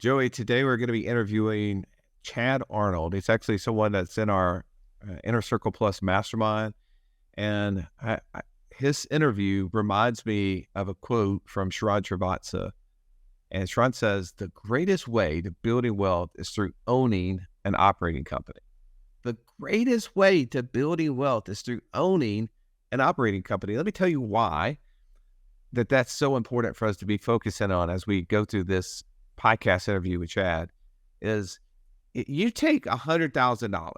Joey, today we're going to be interviewing Chad Arnold. He's actually someone that's in our Inner Circle Plus mastermind. And his interview reminds me of a quote from Sharon Travatsa. And Sharon says, the greatest way to building wealth is through owning an operating company. The greatest way to building wealth is through owning an operating company. Let me tell you why that's so important for us to be focusing on as we go through this podcast interview with Chad. Is you take $100,000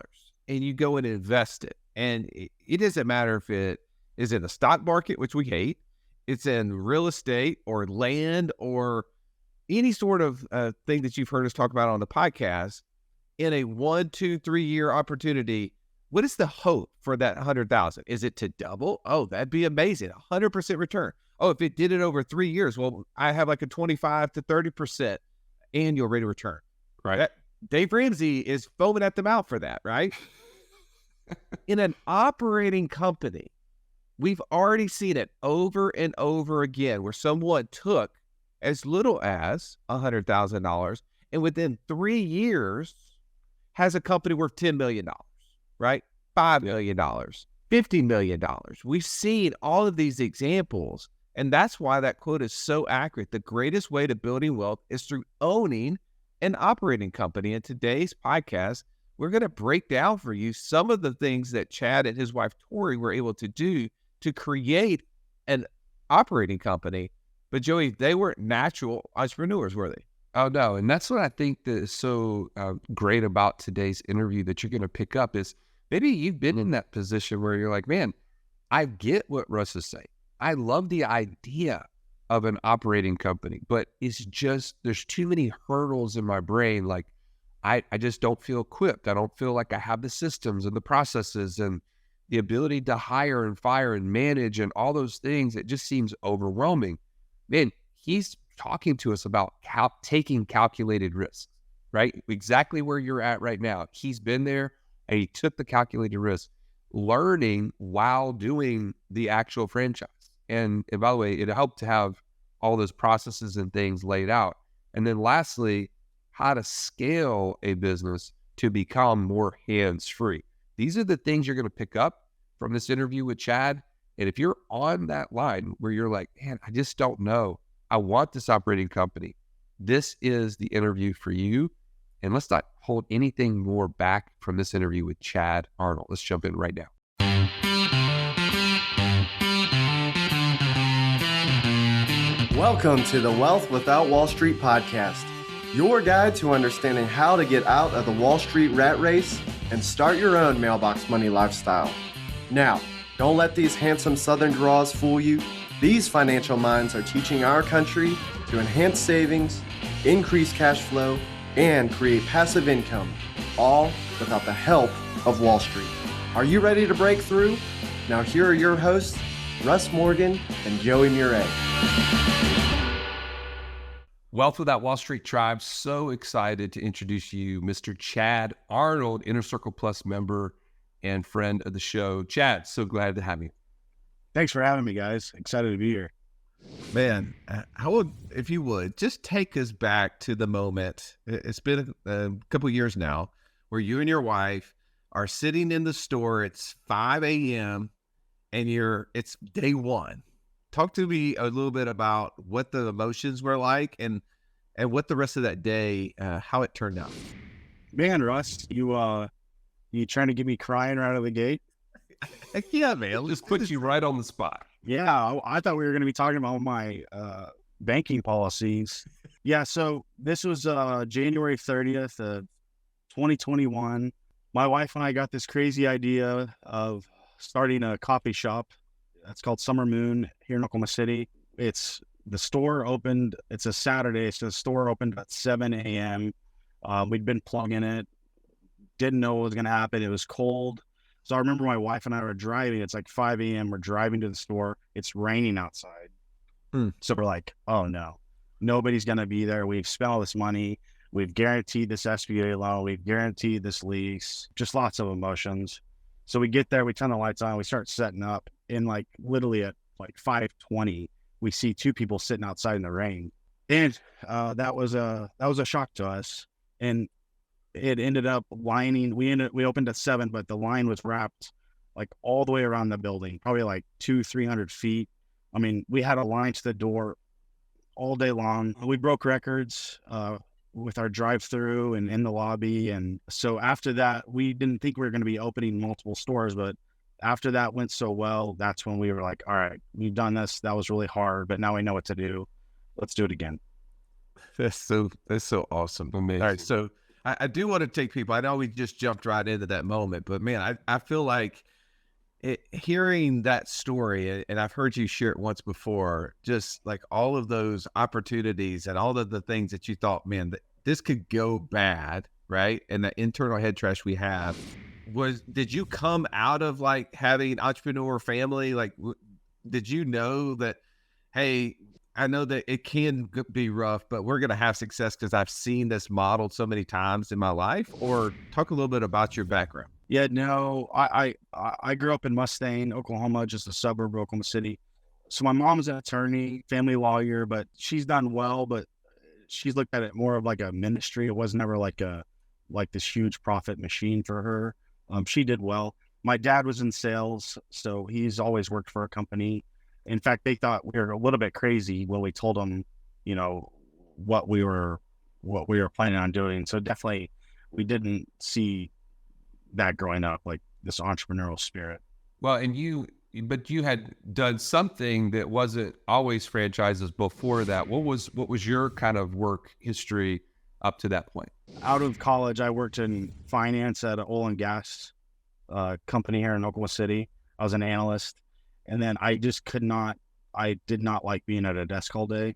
and you go and invest it. And it doesn't matter if it is in the stock market, which we hate, it's in real estate or land or any sort of thing that you've heard us talk about on the podcast. In a 1, 2, 3 year opportunity, what is the hope for that 100,000? Is it to double? Oh, that'd be amazing. 100% return. Oh, if it did it over 3 years, well, I have like a 25 to 30% annual rate of return. Right. Dave Ramsey is foaming at the mouth for that, right? In an operating company, we've already seen it over and over again where someone took as little as $100,000 and within 3 years has a company worth $10 million, right? $5 million, $50 million. We've seen all of these examples, and that's why that quote is so accurate. The greatest way to building wealth is through owning an operating company. In today's podcast, we're going to break down for you some of the things that Chad and his wife, Tori, were able to do to create an operating company. But Joey, they weren't natural entrepreneurs, were they? Oh, no. And that's what I think that is so great about today's interview that you're going to pick up is maybe you've been in that position where you're like, man, I get what Russ is saying. I love the idea of an operating company, but it's just, there's too many hurdles in my brain. Like I just don't feel equipped. I don't feel like I have the systems and the processes and the ability to hire and fire and manage and all those things. It just seems overwhelming. Man, he's talking to us about taking calculated risks, right? Exactly where you're at right now. He's been there and he took the calculated risk, learning while doing the actual franchise. And by the way, it helped to have all those processes and things laid out. And then lastly, how to scale a business to become more hands-free. These are the things you're going to pick up from this interview with Chad. And if you're on that line where you're like, man, I just don't know, I want this operating company, this is the interview for you. And let's not hold anything more back from this interview with Chad Arnold. Let's jump in right now. Welcome to the Wealth Without Wall Street podcast, your guide to understanding how to get out of the Wall Street rat race and start your own mailbox money lifestyle. Now, don't let these handsome Southern draws fool you. These financial minds are teaching our country to enhance savings, increase cash flow, and create passive income, all without the help of Wall Street. Are you ready to break through? Now here are your hosts, Russ Morgan and Joey Murray. Wealth Without Wall Street Tribe, so excited to introduce you, Mr. Chad Arnold, Inner Circle Plus member and friend of the show. Chad, so glad to have you. Thanks for having me, guys. Excited to be here. Man, if you would, just take us back to the moment. It's been a couple of years now where you and your wife are sitting in the store. It's 5 a.m. and it's day one. Talk to me a little bit about what the emotions were like and what the rest of that day, how it turned out. Man, Russ, you trying to get me crying right out of the gate? Yeah, man. Let's just put you right on the spot. Yeah, I thought we were going to be talking about my banking policies. Yeah, so this was January 30th of 2021. My wife and I got this crazy idea of starting a coffee shop. It's called Summer Moon here in Oklahoma City. The store opened, it's a Saturday, so the store opened at 7 a.m. We'd been plugging it, didn't know what was going to happen. It was cold. So I remember my wife and I were driving. It's like 5 a.m. We're driving to the store. It's raining outside. So we're like, oh no, nobody's going to be there. We've spent all this money. We've guaranteed this SBA loan. We've guaranteed this lease, just lots of emotions. So we get there, we turn the lights on, we start setting up, and like literally at like 5:20, we see two people sitting outside in the rain. And that was a shock to us. And it ended up lining. We opened at 7, but the line was wrapped like all the way around the building, probably like 200-300 feet. I mean, we had a line to the door all day long. We broke records with our drive-through and in the lobby. And so after that, we didn't think we were going to be opening multiple stores, but after that went so well, that's when we were like, all right, we've done this. That was really hard, but now we know what to do. Let's do it again. That's so awesome. Amazing. All right. So I do want to take people, I know we just jumped right into that moment, but man, I feel like hearing that story, and I've heard you share it once before, just like all of those opportunities and all of the things that you thought, man, this could go bad, right? And the internal head trash we have did you come out of like having entrepreneur family? Like, did you know that, hey, I know that it can be rough, but we're going to have success because I've seen this modeled so many times in my life? Or talk a little bit about your background. Yeah, no, I grew up in Mustang, Oklahoma, just a suburb of Oklahoma City. So my mom's an attorney, family lawyer, but she's done well, but she's looked at it more of like a ministry. It was never like this huge profit machine for her. She did well. My dad was in sales, so he's always worked for a company. In fact, they thought we were a little bit crazy when we told them, you know, what we were planning on doing. So definitely we didn't see that growing up, like this entrepreneurial spirit. Well, but you had done something that wasn't always franchises before that. What was your kind of work history up to that point? Out of college, I worked in finance at an oil and gas company here in Oklahoma City. I was an analyst. And then I did not like being at a desk all day,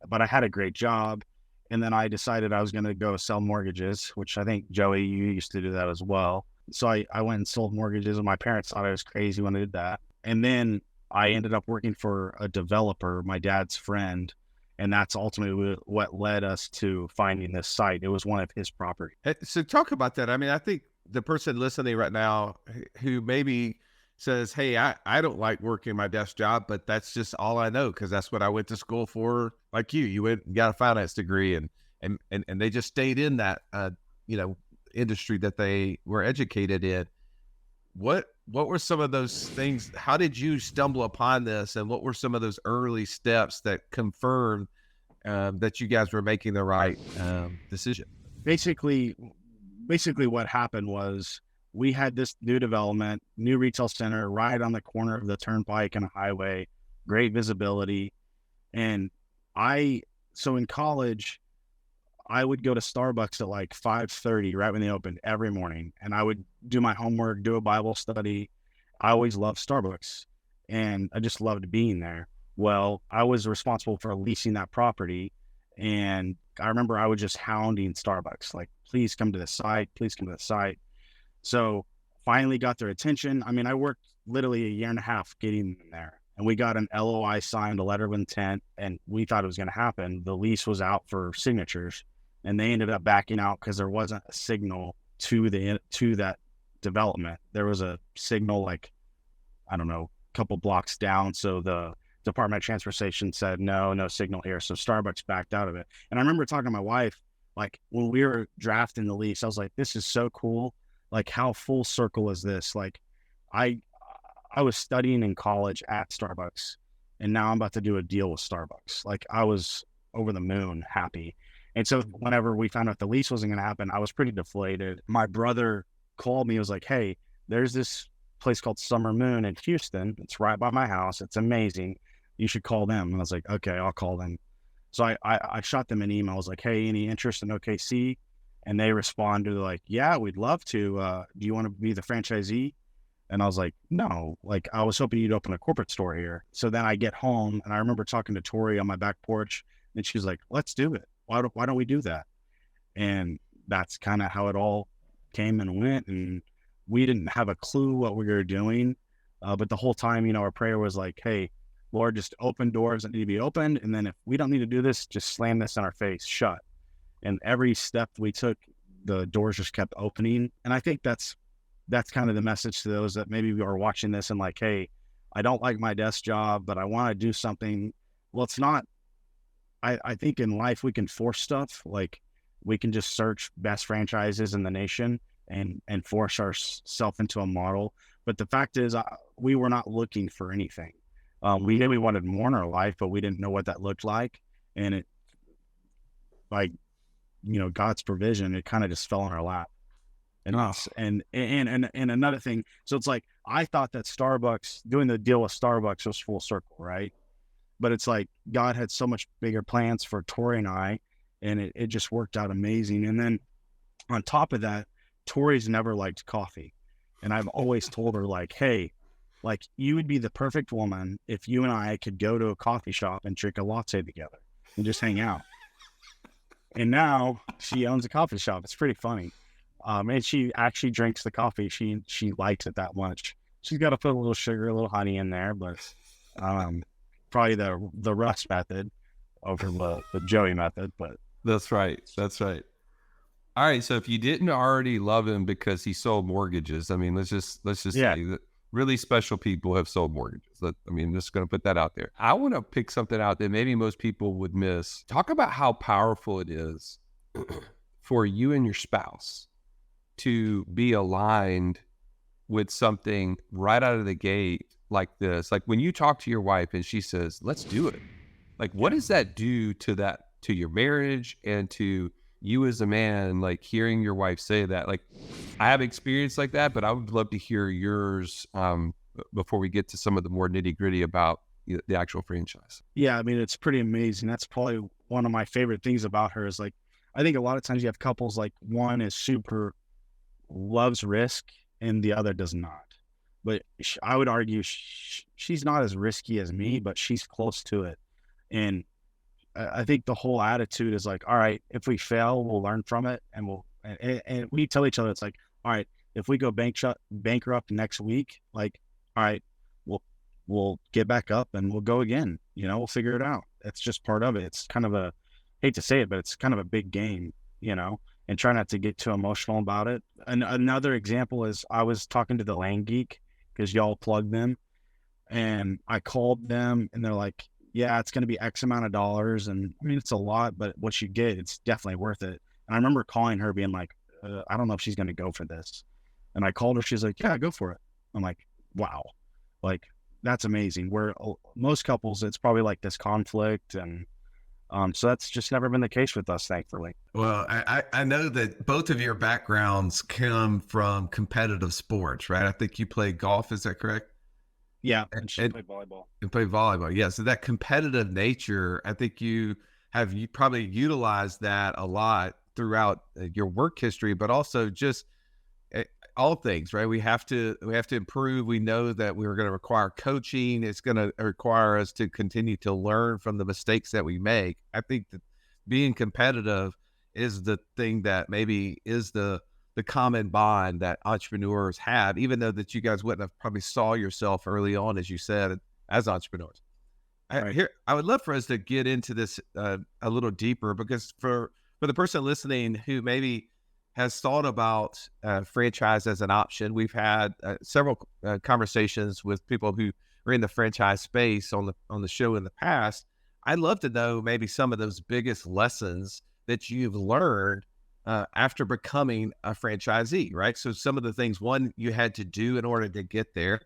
but I had a great job. And then I decided I was going to go sell mortgages, which I think, Joey, you used to do that as well. So I went and sold mortgages, and my parents thought I was crazy when I did that. And then I ended up working for a developer, my dad's friend. And that's ultimately what led us to finding this site. It was one of his property. So talk about that. I mean, I think the person listening right now who maybe says, hey, I don't like working my desk job, but that's just all I know because that's what I went to school for. Like you went and got a finance degree and they just stayed in that, industry that they were educated in. What were some of those things? How did you stumble upon this? And what were some of those early steps that confirmed that you guys were making the right decision? Basically what happened was we had this new development, new retail center right on the corner of the turnpike and a highway, great visibility. And so in college, I would go to Starbucks at like 5:30, right when they opened every morning. And I would do my homework, do a Bible study. I always loved Starbucks and I just loved being there. Well, I was responsible for leasing that property. And I remember I was just hounding Starbucks, like, please come to the site, please come to the site. So finally got their attention. I mean, I worked literally a year and a half getting them there. And we got an LOI signed, a letter of intent, and we thought it was going to happen. The lease was out for signatures, and they ended up backing out because there wasn't a signal to that development. There was a signal like, I don't know, a couple blocks down. So the Department of Transportation said, no signal here. So Starbucks backed out of it. And I remember talking to my wife, like when we were drafting the lease, I was like, this is so cool. Like, how full circle is this? Like, I was studying in college at Starbucks, and now I'm about to do a deal with Starbucks. Like, I was over the moon happy. And so whenever we found out the lease wasn't going to happen, I was pretty deflated. My brother called me. He was like, hey, there's this place called Summer Moon in Houston. It's right by my house. It's amazing. You should call them. And I was like, okay, I'll call them. So I shot them an email. I was like, hey, any interest in OKC? And they responded like, yeah, we'd love to. Do you want to be the franchisee? And I was like, no, like I was hoping you'd open a corporate store here. So then I get home and I remember talking to Tori on my back porch, and she's like, let's do it. Why don't we do that? And that's kind of how it all came and went. And we didn't have a clue what we were doing. But the whole time, our prayer was like, hey, Lord, just open doors that need to be opened. And then if we don't need to do this, just slam this in our face shut. And every step we took, the doors just kept opening. And I think that's kind of the message to those that maybe are watching this and like, hey, I don't like my desk job, but I want to do something. Well, I think in life we can force stuff. Like we can just search best franchises in the nation and force ourselves into a model. But the fact is, we were not looking for anything. We knew we wanted more in our life, but we didn't know what that looked like. And it, like, God's provision, it kind of just fell in our lap. And and another thing, so it's like, I thought that Starbucks, doing the deal with Starbucks was full circle, right? But it's like God had so much bigger plans for Tori and I, and it just worked out amazing. And then on top of that, Tori's never liked coffee. And I've always told her, like, hey, like, you would be the perfect woman if you and I could go to a coffee shop and drink a latte together and just hang out. And now she owns a coffee shop. It's pretty funny. And she actually drinks the coffee. She likes it that much. She's got to put a little sugar, a little honey in there, but probably the Russ method over the Joey method. But that's right. That's right. All right. So if you didn't already love him because he sold mortgages, I mean, let's just say that really special people have sold mortgages. I'm just going to put that out there. I want to pick something out that maybe most people would miss. Talk about how powerful it is for you and your spouse to be aligned with something right out of the gate like this. Like when you talk to your wife and she says, let's do it. Like, what does that do to your marriage and to you as a man, like hearing your wife say that? Like, I have experience like that, but I would love to hear yours before we get to some of the more nitty gritty about the actual franchise. Yeah. I mean, it's pretty amazing. That's probably one of my favorite things about her is, like, I think a lot of times you have couples, like, one is super loves risk and the other does not. But I would argue she's not as risky as me, but she's close to it. And I think the whole attitude is like, all right, if we fail, we'll learn from it. And and we tell each other, it's like, all right, if we go bankrupt next week, like, all right, we'll get back up and we'll go again. We'll figure it out. It's just part of it. It's kind of hate to say it, but it's kind of a big game, and try not to get too emotional about it. And another example is, I was talking to the Land Geek, because y'all plugged them, and I called them and they're like, yeah, it's going to be X amount of dollars. And I mean, it's a lot, but what you get, it's definitely worth it. And I remember calling her being like, I don't know if she's going to go for this. And I called her. She's like, yeah, go for it. I'm like, wow, like, that's amazing. Where most couples, it's probably like this conflict. And so that's just never been the case with us, thankfully. Well, I know that both of your backgrounds come from competitive sports, right? I think you play golf. Is that correct? Yeah. And she played volleyball. And play volleyball. Yeah. So that competitive nature, I think you probably utilized that a lot throughout your work history, but also just all things, right? We have to improve. We know that we're going to require coaching. It's going to require us to continue to learn from the mistakes that we make. I think that being competitive is the thing that maybe is the common bond that entrepreneurs have, even though that you guys wouldn't have probably saw yourself early on, as you said, as entrepreneurs. Right. I would love for us to get into this a little deeper, because for the person listening who maybe has thought about franchise as an option, we've had several conversations with people who are in the franchise space on the show in the past. I'd love to know maybe some of those biggest lessons that you've learned after becoming a franchisee, right? So some of the things, one, you had to do in order to get there,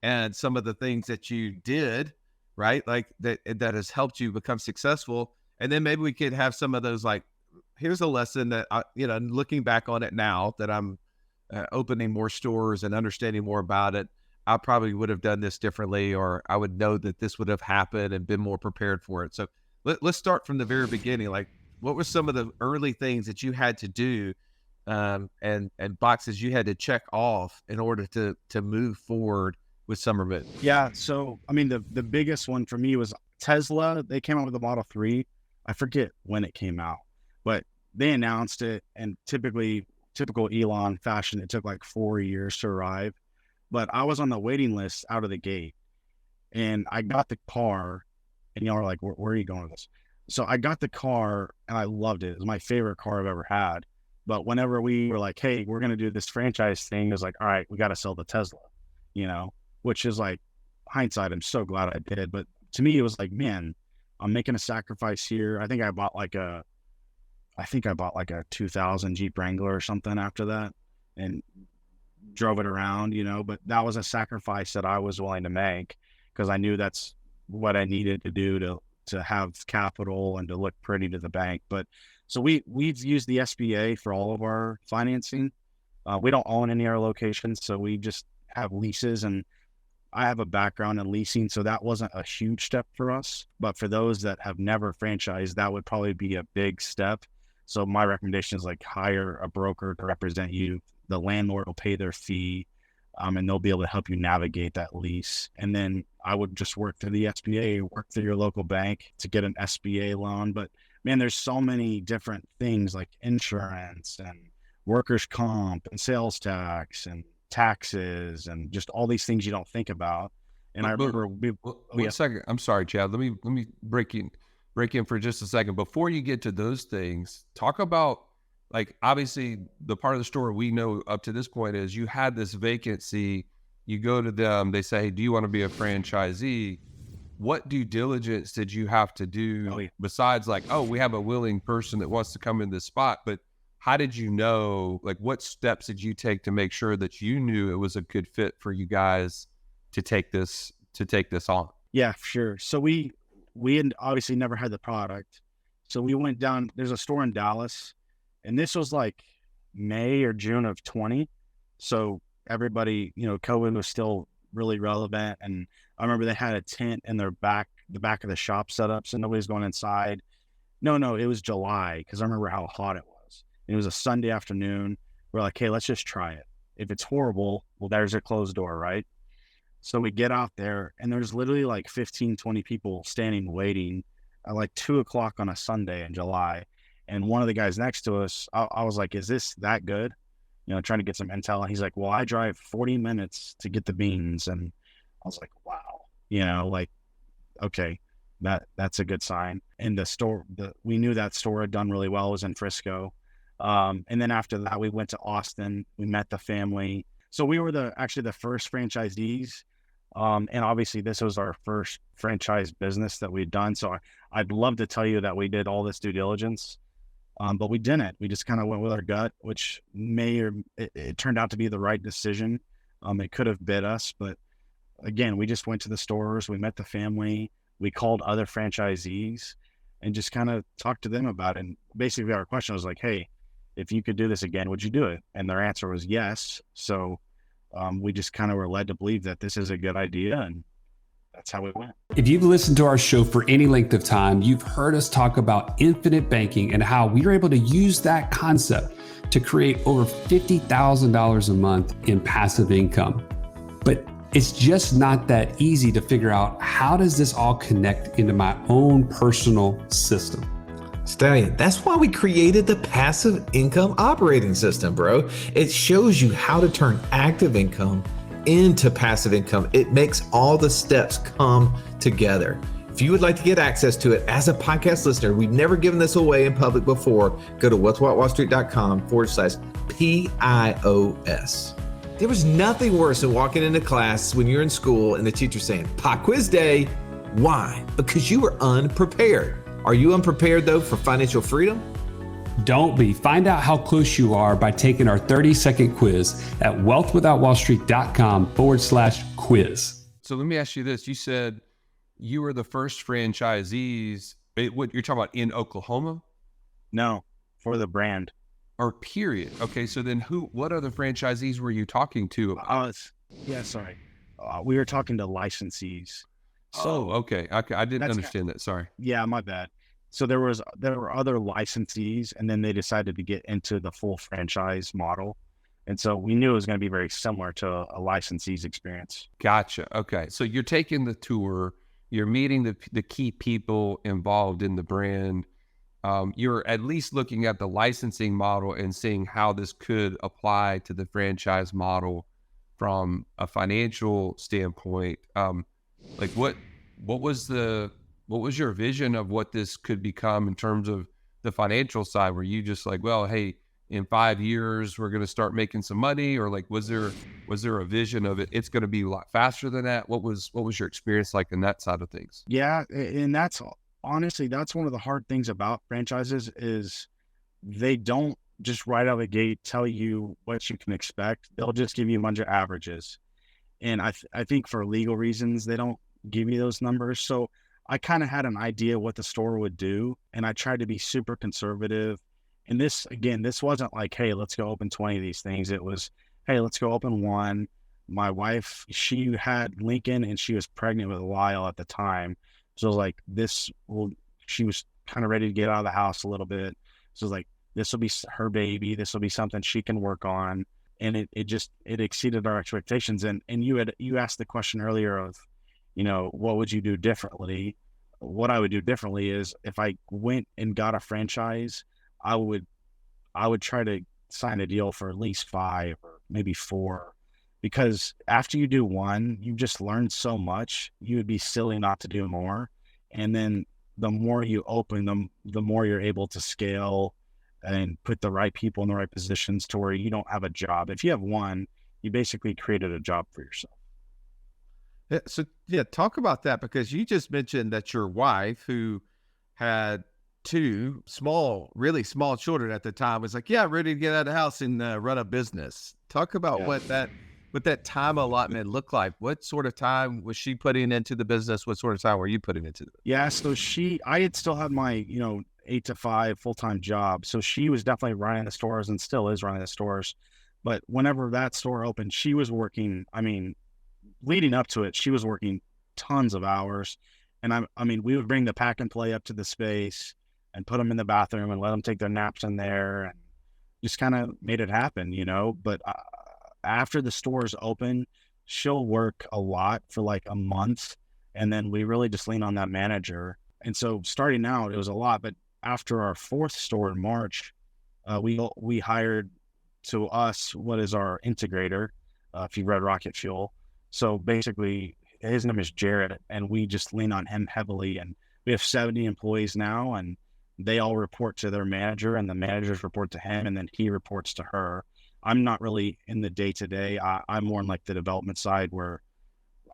and some of the things that you did, right? Like that has helped you become successful. And then maybe we could have some of those, like, here's a lesson that looking back on it now that I'm opening more stores and understanding more about it, I probably would have done this differently, or I would know that this would have happened and been more prepared for it. So let's start from the very beginning. Like, what were some of the early things that you had to do and boxes you had to check off in order to move forward with Somerville? Yeah. So, I mean, the biggest one for me was Tesla. They came out with the Model 3. I forget when it came out, but they announced it, and typical Elon fashion, it took like 4 years to arrive. But I was on the waiting list out of the gate, and I got the car, and y'all are like, where are you going with this? So I got the car and I loved it. It was my favorite car I've ever had. But whenever we were like, hey, we're going to do this franchise thing, it was like, all right, we got to sell the Tesla, which is like, hindsight, I'm so glad I did. But to me, it was like, man, I'm making a sacrifice here. I think I bought like a 2000 Jeep Wrangler or something after that and drove it around, but that was a sacrifice that I was willing to make because I knew that's what I needed to do to have capital and to look pretty to the bank. But so we've used the SBA for all of our financing. We don't own any of our locations, so we just have leases, and I have a background in leasing, so that wasn't a huge step for us. But for those that have never franchised, that would probably be a big step. So my recommendation is like hire a broker to represent you. The landlord will pay their fee, and they'll be able to help you navigate that lease. And then I would just work through the SBA, work through your local bank to get an SBA loan. But man, there's so many different things like insurance and workers' comp and sales tax and taxes and just all these things you don't think about. And I remember one second. I'm sorry, Chad. Let me break in for just a second. Before you get to those things, talk about, like, obviously the part of the story we know up to this point is you had this vacancy. You go to them, they say, hey, do you want to be a franchisee? What due diligence did you have to do besides like, oh, we have a willing person that wants to come in this spot? But how did you know, like, what steps did you take to make sure that you knew it was a good fit for you guys to take this on? Yeah, sure. So we had obviously never had the product. So we went down, there's a store in Dallas, and this was like May or June of 20. So everybody, COVID was still really relevant. And I remember they had a tent in the back of the shop set up, so nobody's going inside. No, it was July, because I remember how hot it was. And it was a Sunday afternoon. We're like, hey, let's just try it. If it's horrible, well, there's a closed door, right? So we get out there, and there's literally like 15, 20 people standing waiting at like 2:00 on a Sunday in July. And one of the guys next to us, I was like, is this that good? Trying to get some intel. And he's like, well, I drive 40 minutes to get the beans. And I was like, wow, okay, that's a good sign. And the store, we knew that store had done really well. It was in Frisco. And then after that, we went to Austin. We met the family. So we were actually the first franchisees. And obviously this was our first franchise business that we'd done. So I'd love to tell you that we did all this due diligence, but we didn't. We just kind of went with our gut, which it turned out to be the right decision. It could have bit us, but again, we just went to the stores. We met the family. We called other franchisees and just kind of talked to them about it. And basically our question was like, hey, if you could do this again, would you do it? And their answer was yes. So we just kind of were led to believe that this is a good idea, and that's how it went. If you've listened to our show for any length of time, you've heard us talk about infinite banking and how we were able to use that concept to create over $50,000 a month in passive income. But it's just not that easy to figure out, how does this all connect into my own personal system? Stallion, that's why we created the passive income operating system, bro. It shows you how to turn active income into passive income. It makes all the steps come together. If you would like to get access to it as a podcast listener, we've never given this away in public before, go to what'swhatwallstreet.com/PIOS. There was nothing worse than walking into class when you're in school and the teacher saying, pop quiz day. Why? Because you were unprepared. Are you unprepared though for financial freedom? Don't be. Find out how close you are by taking our 30-second quiz at wealthwithoutwallstreet.com/quiz. So let me ask you this. You said you were the first franchisees. What you're talking about in Oklahoma? No, for the brand. Or period. Okay, so then what other franchisees were you talking to? We were talking to licensees. So, okay. I didn't understand that. Sorry. Yeah, my bad. So there were other licensees, and then they decided to get into the full franchise model. And so we knew it was going to be very similar to a licensee's experience. Gotcha. Okay. So you're taking the tour, you're meeting the key people involved in the brand. You're at least looking at the licensing model and seeing how this could apply to the franchise model from a financial standpoint. Like what was your vision of what this could become in terms of the financial side? Were you just like, well, hey, in 5 years we're going to start making some money, or like was there a vision of it's going to be a lot faster than that? What was your experience like in that side of things? Yeah, and that's honestly, that's one of the hard things about franchises is they don't just right out of the gate tell you what you can expect. They'll just give you a bunch of averages. And I think for legal reasons, they don't give you those numbers. So I kind of had an idea what the store would do, and I tried to be super conservative. And this, again, this wasn't like, hey, let's go open 20 of these things. It was, hey, let's go open one. My wife, she had Lincoln and she was pregnant with Lyle at the time. So it was like, she was kind of ready to get out of the house a little bit. So it was like, this will be her baby. This will be something she can work on. And it exceeded our expectations. And you asked the question earlier of, what would you do differently? What I would do differently is if I went and got a franchise, I would try to sign a deal for at least 5 or maybe 4, because after you do one, you just learned so much. You would be silly not to do more. And then the more you open them, the more you're able to scale and put the right people in the right positions to where you don't have a job. If you have one, you basically created a job for yourself. So yeah, talk about that, because you just mentioned that your wife, who had 2 really small children at the time, was like, yeah, ready to get out of the house and run a business. Talk about what that time allotment looked like. What sort of time was she putting into the business? What sort of time were you putting into it? Yeah. So I had still had my, 8 to 5 full-time job. So she was definitely running the stores and still is running the stores. But whenever that store opened, she was working, leading up to it, she was working tons of hours. And we would bring the pack and play up to the space and put them in the bathroom and let them take their naps in there and just kind of made it happen, But after the stores open, she'll work a lot for like a month. And then we really just lean on that manager. And so starting out, it was a lot. But after our 4th store in March, we hired to us what is our integrator, if you've read Rocket Fuel. So basically, his name is Jared, and we just lean on him heavily. And we have 70 employees now, and they all report to their manager, and the managers report to him, and then he reports to her. I'm not really in the day-to-day. I'm more in like the development side, where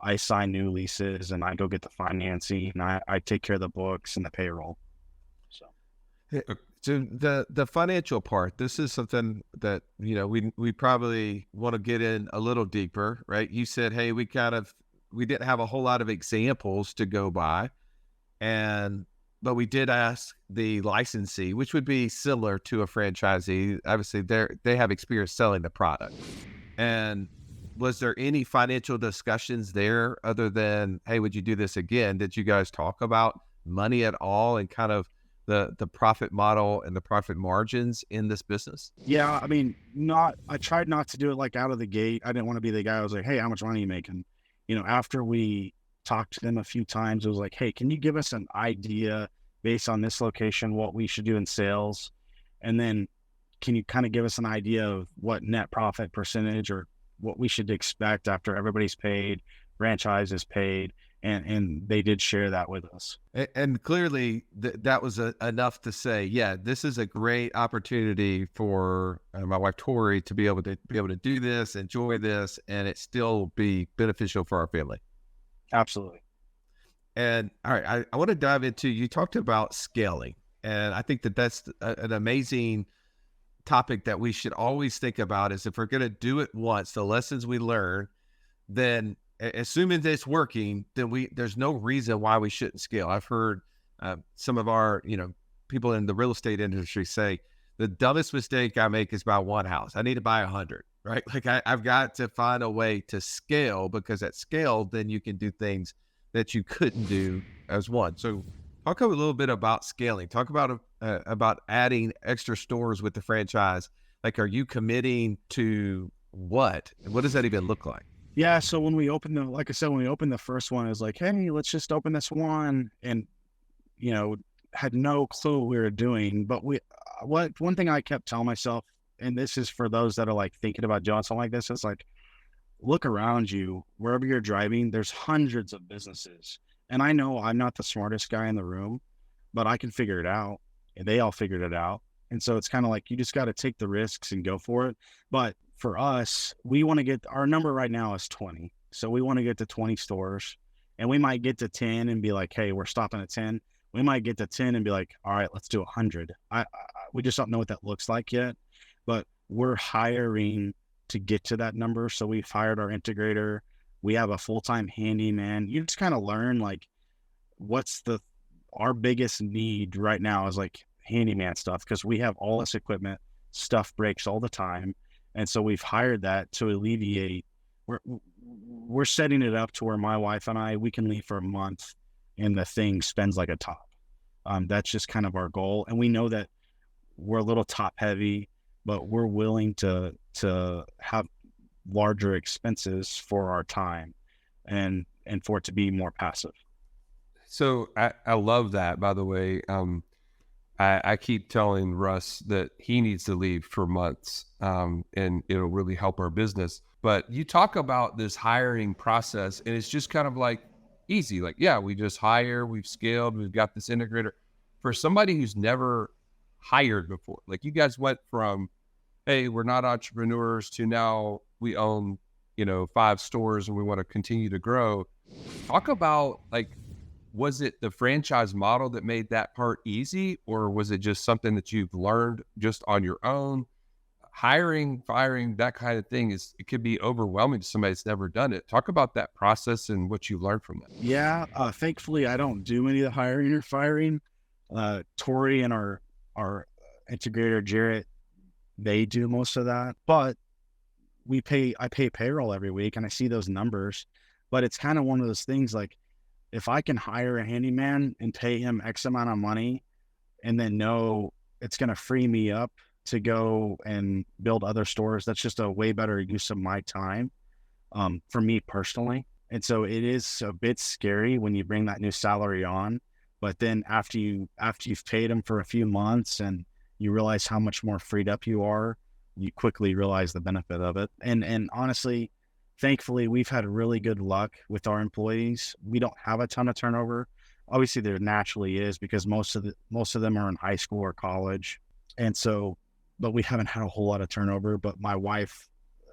I sign new leases and I go get the financing, and I take care of the books and the payroll. So the financial part, this is something that, we probably want to get in a little deeper, right? You said, hey, we didn't have a whole lot of examples to go by, but we did ask the licensee, which would be similar to a franchisee. Obviously, they have experience selling the product. And was there any financial discussions there other than, hey, would you do this again? Did you guys talk about money at all and kind of the profit model and the profit margins in this business? Yeah, I tried not to do it like out of the gate. I didn't want to be the guy who was like, hey, how much money are you making? After we talked to them a few times, it was like, hey, can you give us an idea based on this location, what we should do in sales? And then can you kind of give us an idea of what net profit percentage or what we should expect after everybody's paid, franchise is paid? And they did share that with us. And clearly that was enough to say, yeah, this is a great opportunity for my wife, Tori, to be able to do this, enjoy this, and it still be beneficial for our family. Absolutely. And all right, I want to dive into, you talked about scaling, and I think that's an amazing topic that we should always think about is if we're going to do it once, the lessons we learn, then assuming that it's working, then there's no reason why we shouldn't scale. I've heard some of our, people in the real estate industry say the dumbest mistake I make is buy one house. I need to buy 100, right? Like I've got to find a way to scale, because at scale, then you can do things that you couldn't do as one. So talk a little bit about scaling. Talk about adding extra stores with the franchise. Like, are you committing to what? And what does that even look like? Yeah. So when we opened the first one, it was like, hey, let's just open this one. And, had no clue what we were doing. But one thing I kept telling myself, and this is for those that are like thinking about doing something like this, is like, look around you, wherever you're driving, there's hundreds of businesses. And I know I'm not the smartest guy in the room, but I can figure it out. And they all figured it out. And so it's kind of like, you just got to take the risks and go for it. But for us, we want to our number right now is 20. So we want to get to 20 stores, and we might get to 10 and be like, hey, we're stopping at 10. We might get to 10 and be like, all right, let's do 100. We just don't know what that looks like yet, but we're hiring to get to that number. So we've hired our integrator. We have a full-time handyman. You just kind of learn like our biggest need right now is like handyman stuff, because we have all this equipment, stuff breaks all the time. And so we've hired that to alleviate. We're setting it up to where my wife and we can leave for a month and the thing spends like a top. That's just kind of our goal. And we know that we're a little top heavy, but we're willing to have larger expenses for our time and for it to be more passive. So I love that, by the way. I keep telling Russ that he needs to leave for months, and it'll really help our business. But you talk about this hiring process, and it's just kind of like easy. Like, yeah, we just hire, we've scaled, we've got this integrator. For somebody who's never hired before, like you guys went from, hey, we're not entrepreneurs, to now we own, 5 stores and we want to continue to grow. Talk about, like, was it the franchise model that made that part easy, or was it just something that you've learned just on your own? Hiring, firing, that kind of thing it could be overwhelming to somebody that's never done it. Talk about that process and what you learned from that. Yeah. Thankfully I don't do any of the hiring or firing. Tori and our integrator, Jarrett, they do most of that, but I pay payroll every week and I see those numbers. But it's kind of one of those things, like, if I can hire a handyman and pay him X amount of money and then know it's going to free me up to go and build other stores, that's just a way better use of my time, for me personally. And so it is a bit scary when you bring that new salary on, but then after you've paid them for a few months and you realize how much more freed up you are, you quickly realize the benefit of it. And honestly, thankfully, we've had really good luck with our employees. We don't have a ton of turnover. Obviously, there naturally is, because most of them are in high school or college. And so, but we haven't had a whole lot of turnover. But my wife,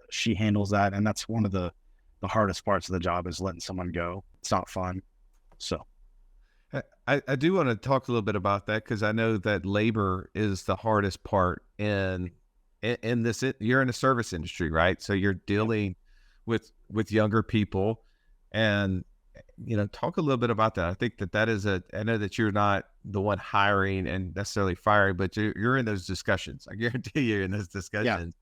she handles that. And that's one of the hardest parts of the job, is letting someone go. It's not fun. So I do want to talk a little bit about that, because I know that labor is the hardest part in this. You're in a service industry, right? So you're dealing with younger people, and talk a little bit about that. I think that is I know that you're not the one hiring and necessarily firing, but you're in those discussions. I guarantee you're in those discussions.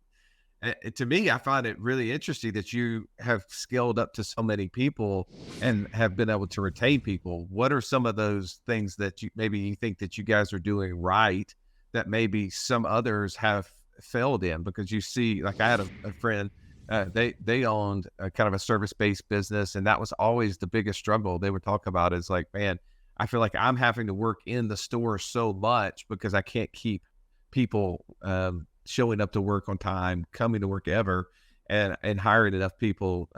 Yeah. To me, I find it really interesting that you have scaled up to so many people and have been able to retain people. What are some of those things that you think that you guys are doing right that maybe some others have failed in? Because you see, like, I had a friend, they owned a kind of a service-based business, and that was always the biggest struggle they would talk about, is like, man, I feel like I'm having to work in the store so much because I can't keep people showing up to work on time, coming to work ever, and hiring enough people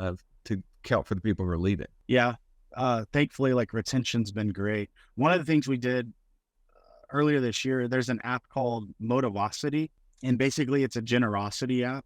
to count for the people who are leaving. Yeah. Thankfully, like, retention's been great. One of the things we did earlier this year, there's an app called Motivosity, and basically it's a generosity app.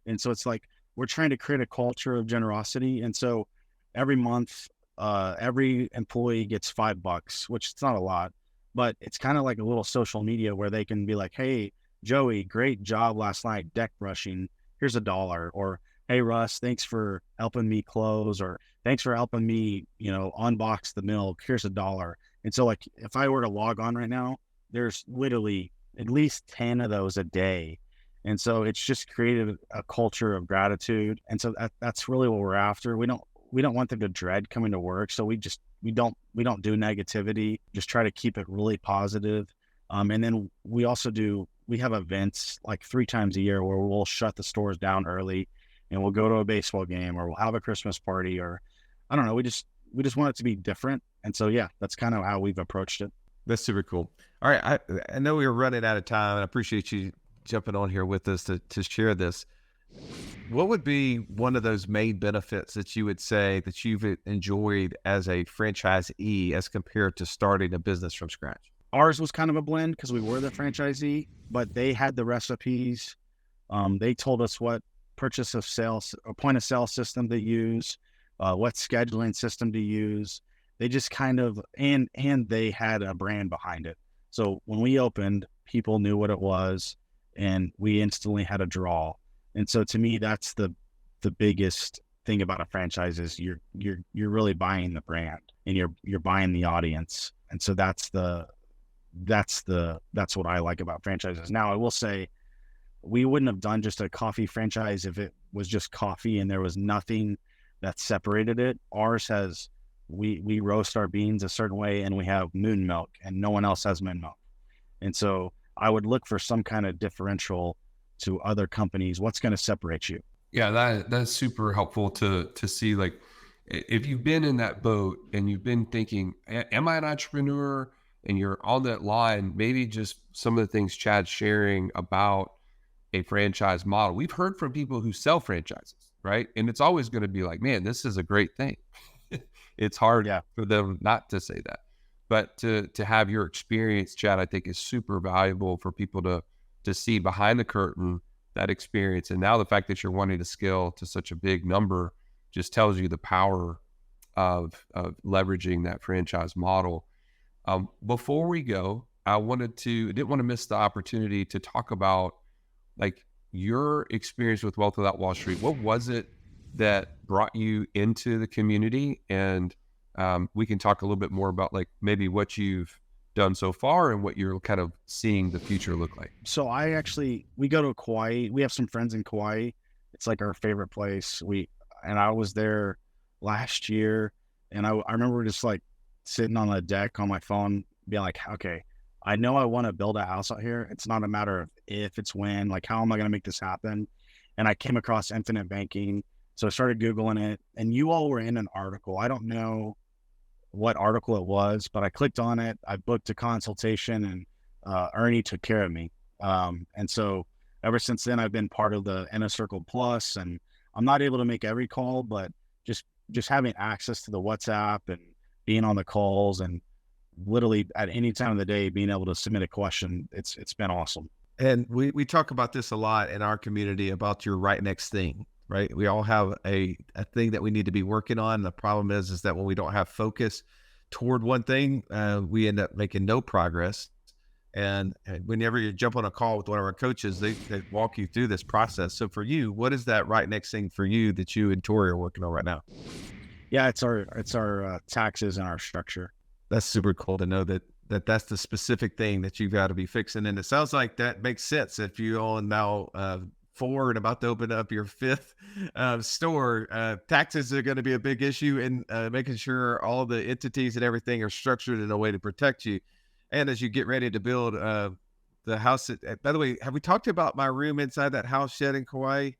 And so it's like, we're trying to create a culture of generosity. And so every month, every employee gets $5, which it's not a lot, but it's kind of like a little social media where they can be like, hey, Joey, great job last night deck brushing, here's $1. Or, hey, Russ, thanks for helping me close, or thanks for helping me, unbox the milk, here's $1. And so, like, if I were to log on right now, there's literally at least 10 of those a day. And so it's just created a culture of gratitude. And so that's really what we're after. We don't want them to dread coming to work. So we don't do negativity, just try to keep it really positive. And then we have events like 3 times a year where we'll shut the stores down early, and we'll go to a baseball game, or we'll have a Christmas party, or I don't know. We just want it to be different. And so, yeah, that's kind of how we've approached it. That's super cool. All right. I know we were running out of time, and I appreciate you jumping on here with us to share this. What would be one of those main benefits that you would say that you've enjoyed as a franchisee as compared to starting a business from scratch? Ours was kind of a blend because we were the franchisee, but they had the recipes. They told us what purchase of sales or point of sale system to use, what scheduling system to use. they just kind of, and they had a brand behind it. So when we opened, people knew what it was, and we instantly had a draw. And so to me, that's the biggest thing about a franchise is you're really buying the brand, and you're buying the audience. And so that's what I like about franchises. Now, I will say we wouldn't have done just a coffee franchise if it was just coffee and there was nothing that separated it. Ours has, we roast our beans a certain way, and we have moon milk, and no one else has moon milk. And so I would look for some kind of differential to other companies. What's going to separate you? Yeah, that's super helpful to see. Like, if you've been in that boat and you've been thinking, am I an entrepreneur? And you're on that line, maybe just some of the things Chad's sharing about a franchise model. We've heard from people who sell franchises, right? And it's always going to be like, man, this is a great thing. It's hard for them not to say that. But to have your experience, Chad, I think is super valuable for people to see behind the curtain that experience. And now the fact that you're wanting to scale to such a big number just tells you the power of leveraging that franchise model. Before we go, I didn't want to miss the opportunity to talk about like your experience with Wealth Without Wall Street. What was it that brought you into the community? And we can talk a little bit more about like maybe what you've done so far and what you're kind of seeing the future look like. So we go to Kauai. We have some friends in Kauai. It's like our favorite place. I was there last year, and I remember just like sitting on the deck on my phone being like, okay, I know I want to build a house out here. It's not a matter of if, it's when. Like, how am I going to make this happen? And I came across infinite banking. So I started Googling it, and you all were in an article. I don't know what article it was, but I clicked on it. I booked a consultation, and Ernie took care of me. And so ever since then, I've been part of the Inner Circle Plus, and I'm not able to make every call, but just having access to the WhatsApp and being on the calls, and literally at any time of the day being able to submit a question, it's been awesome. And we talk about this a lot in our community about your right next thing, right? We all have a thing that we need to be working on. The problem is that when we don't have focus toward one thing, we end up making no progress. And whenever you jump on a call with one of our coaches, they walk you through this process. So for you, what is that right next thing for you that you and Tori are working on right now? Yeah, it's our taxes and our structure. That's super cool to know that's the specific thing that you've got to be fixing. And it sounds like that makes sense if you own now 4 and about to open up your 5th store. Taxes are going to be a big issue in making sure all the entities and everything are structured in a way to protect you. And as you get ready to build the house, by the way, have we talked about my room inside that house shed in Kauai?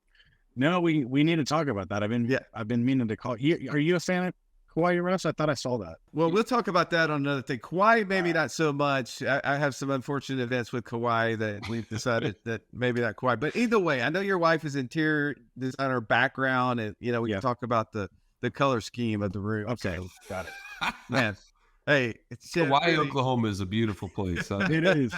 No, we need to talk about that. I've been meaning to call you. Are you a fan of Kauai, Russ? I thought I saw that. Well, we'll talk about that on another thing. Kauai, maybe not so much. I have some unfortunate events with Kauai that we've decided that maybe not Kauai. But either way, I know your wife is interior designer background, and we can talk about the color scheme of the room. Okay, got it. Man. Hey, Kauai, really... Oklahoma is a beautiful place. Huh? It is.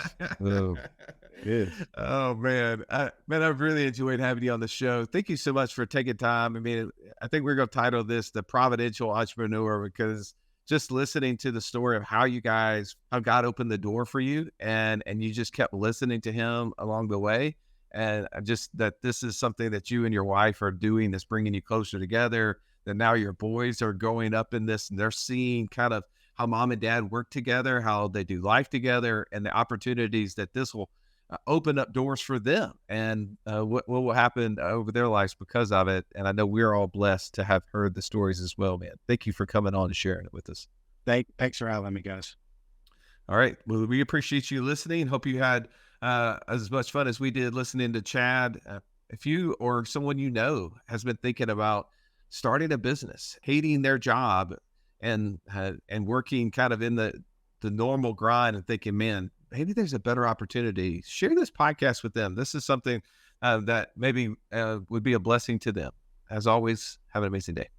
Oh man, I've really enjoyed having you on the show. Thank you so much for taking time. I mean, I think we're going to title this "The Providential Entrepreneur" because just listening to the story of how God opened the door for you, and you just kept listening to Him along the way, and just that this is something that you and your wife are doing that's bringing you closer together. That now your boys are growing up in this, and they're seeing kind of how mom and dad work together, how they do life together, and the opportunities that this will open up doors for them, and what will happen over their lives because of it. And I know we're all blessed to have heard the stories as well, man. Thank you for coming on and sharing it with us. Thanks for having me, guys. All right. Well, we appreciate you listening. Hope you had as much fun as we did listening to Chad. If you or someone you know has been thinking about starting a business, hating their job, and working kind of in the normal grind and thinking, man, maybe there's a better opportunity, share this podcast with them. This is something that maybe would be a blessing to them. As always, have an amazing day.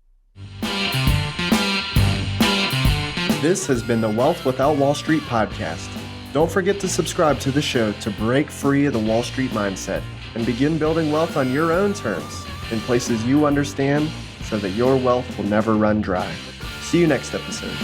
This has been the Wealth Without Wall Street podcast. Don't forget to subscribe to the show to break free of the Wall Street mindset and begin building wealth on your own terms in places you understand so that your wealth will never run dry. See you next episode.